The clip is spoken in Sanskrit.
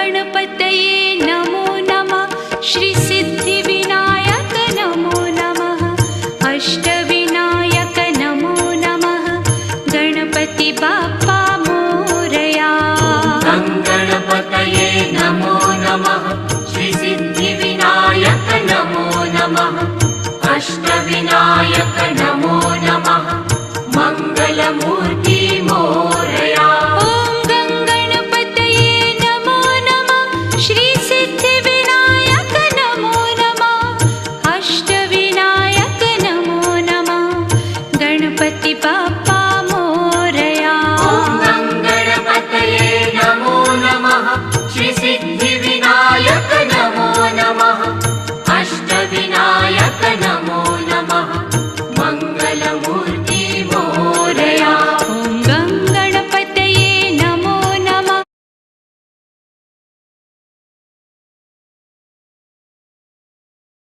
गणपतये नमो नमः। श्री सिद्धिविनायक नमो नमः। अष्टविनायक नमो नमः। गणपति बाप्पा मोरया। गणपतये नमो नमः। श्री सिद्धिविनायक नमो नमः। अष्टविनायक नमो